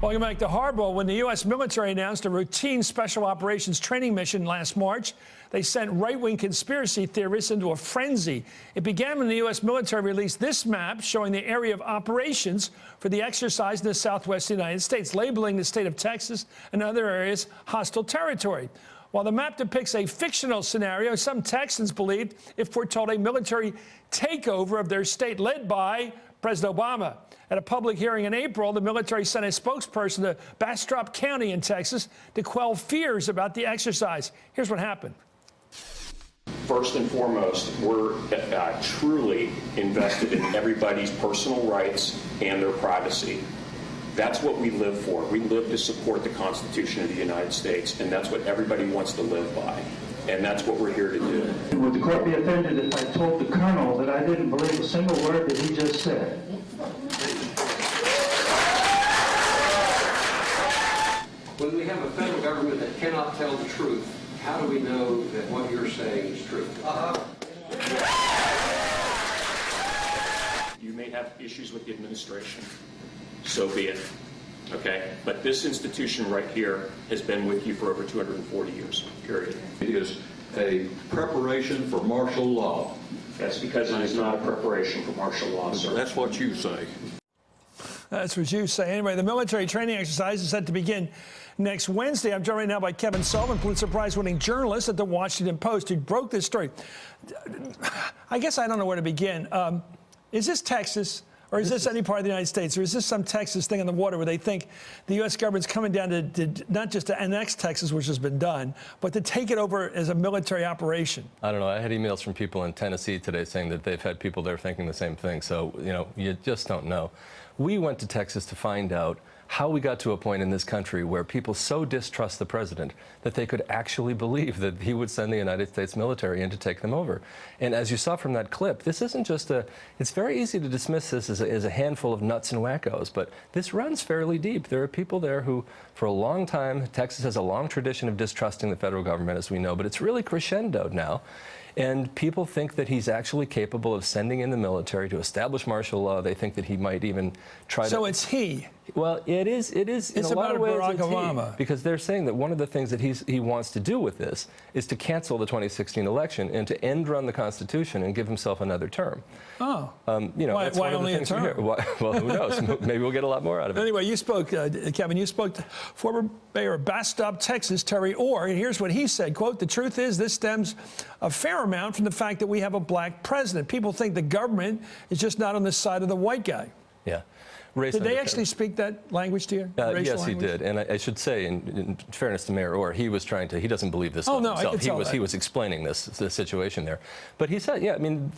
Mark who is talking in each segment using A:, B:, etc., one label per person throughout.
A: Welcome back to Hardball. When the U.S. military announced a routine special operations training mission last March, they sent right-wing conspiracy theorists into a frenzy. It began when the U.S. military released this map showing the area of operations for the exercise in the southwest United States, labeling the state of Texas and other areas hostile territory. While the map depicts a fictional scenario, some Texans believed it foretold a military takeover of their state led by President Obama. At a public hearing in April, the military sent a spokesperson to Bastrop County in Texas to quell fears about the exercise. Here's what happened.
B: First and foremost, we're truly invested in everybody's personal rights and their privacy. That's what we live for. We live to support the Constitution of the United States, and that's what everybody wants to live by. And that's what we're here to do.
C: Would the court be offended if I told the colonel that I didn't believe a single word that he just said?
D: When we have a federal government that cannot tell the truth, how do we know that what you're saying is true?
B: You may have issues with the administration. So be it. Okay? But this institution right here has been with you for over 240 years, period.
E: It is a preparation for martial law.
B: That's because it is not a preparation for martial law, sir.
E: That's what you say.
A: That's what you say. Anyway, the military training exercise is set to begin next Wednesday. I'm joined right now by Kevin Sullivan, Pulitzer Prize-winning journalist at the Washington Post, who broke this story. I guess I don't know where to begin. Is this Texas, or is this any part of the United States, or is this some Texas thing in the water where they think the U.S. government's coming down to not just to annex Texas, which has been done, but to take it over as a military operation?
F: I don't know. I had emails from people in Tennessee today saying that they've had people there thinking the same thing. So, you know, you just don't know. We went to Texas to find out how we got to a point in this country where people so distrust the president that they could actually believe that he would send the United States military in to take them over. And as you saw from that clip, this isn't just it's very easy to dismiss this as a handful of nuts and wackos, but this runs fairly deep. There are people there who, for a long time, Texas has a long tradition of distrusting the federal government, as we know, but it's really crescendoed now. And people think that he's actually capable of sending in the military to establish martial law. They think that he might even try to...
A: So it's he.
F: Well, it is in a lot of ways
A: Barack Obama.
F: Because they're saying that one of the things that he wants to do with this is to cancel the 2016 election and to end run the Constitution and give himself another term.
A: Oh.
F: You know,
A: why only a term?
F: Well, who knows? Maybe we'll get a lot more out of it.
A: Anyway, you spoke, Kevin, you spoke to former mayor of Bastrop, Texas, Terry Orr, and here's what he said, quote, "The truth is this stems a fair amount from the fact that we have a black president. People think the government is just not on the side of the white guy."
F: Yeah.
A: Did they actually speak that language to you?
F: Yes, he did. And I should say, in fairness to Mayor Orr, he was trying to, he doesn't believe this himself. He was explaining the situation there. But he said, yeah, I mean,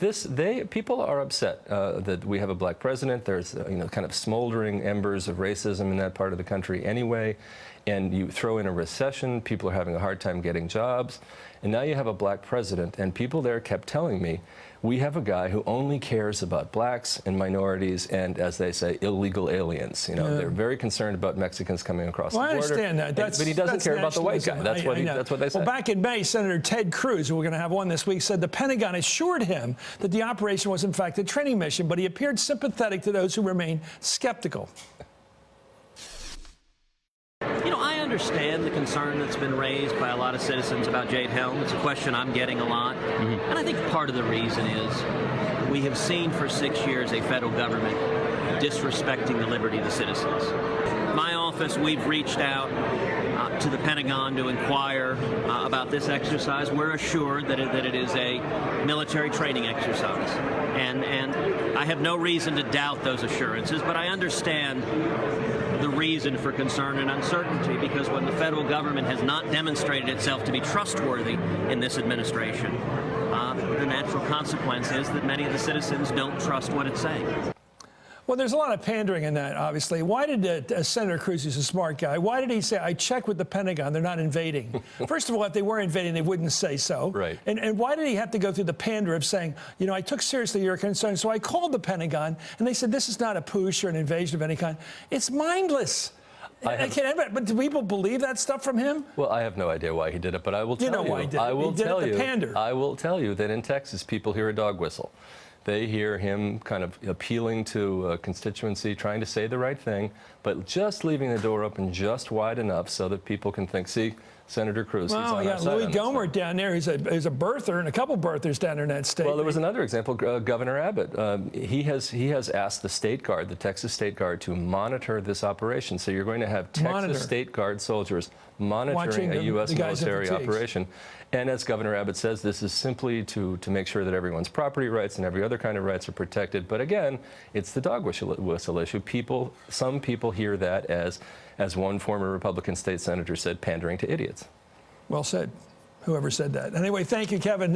F: people are upset that we have a black president. There's, kind of smoldering embers of racism in that part of the country anyway. And you throw in a recession, people are having a hard time getting jobs. And now you have a black president, and people there kept telling me, we have a guy who only cares about blacks and minorities and, as they say, illegal aliens. They're very concerned about Mexicans coming across the border.
A: I understand that.
F: But he doesn't care about the white guy. That's what they said.
A: Well, back in May, Senator Ted Cruz, who we're going to have one this week, said the Pentagon assured him that the operation was, in fact, a training mission, but he appeared sympathetic to those who remain skeptical.
G: I understand the concern that's been raised by a lot of citizens about Jade Helm. It's a question I'm getting a lot. And I think part of the reason is we have seen for 6 years a federal government disrespecting the liberty of the citizens. My office, we've reached out to the Pentagon to inquire about this exercise. We're assured that it is a military training exercise. And I have no reason to doubt those assurances, but I understand the reason for concern and uncertainty, because when the federal government has not demonstrated itself to be trustworthy in this administration, the natural consequence is that many of the citizens don't trust what it's saying.
A: Well, there's a lot of pandering in that, obviously. Why did Senator Cruz, who's a smart guy, why did he say, I checked with the Pentagon, they're not invading? First of all, if they were invading, they wouldn't say so.
F: Right.
A: And why did he have to go through the pander of saying, I took seriously your concern, so I called the Pentagon, and they said, this is not a push or an invasion of any kind. It's mindless. But do people believe that stuff from him?
F: Well, I have no idea why he did it, but I will tell you.
A: Why he did it.
F: I will
A: he did
F: tell
A: it
F: you.
A: pander.
F: I will tell you that in Texas, people hear a dog whistle. They hear him kind of appealing to a constituency, trying to say the right thing, but just leaving the door open just wide enough so that people can think, see, Senator Cruz, he's
A: Well,
F: on
A: we
F: our
A: got
F: side
A: Louis
F: on this
A: Gohmert
F: one.
A: down there. He's a birther and a couple birthers down there in that state.
F: Well, there was another example, Governor Abbott. He has asked the State Guard, the Texas State Guard, to monitor this operation. So you're going to have Texas State Guard soldiers monitoring a U.S. military operation. And as Governor Abbott says, this is simply to make sure that everyone's property rights and every other kind of rights are protected. But again, it's the dog whistle issue. Some people hear that as one former Republican state senator said, pandering to idiots.
A: Well said, whoever said that. Anyway, thank you, Kevin.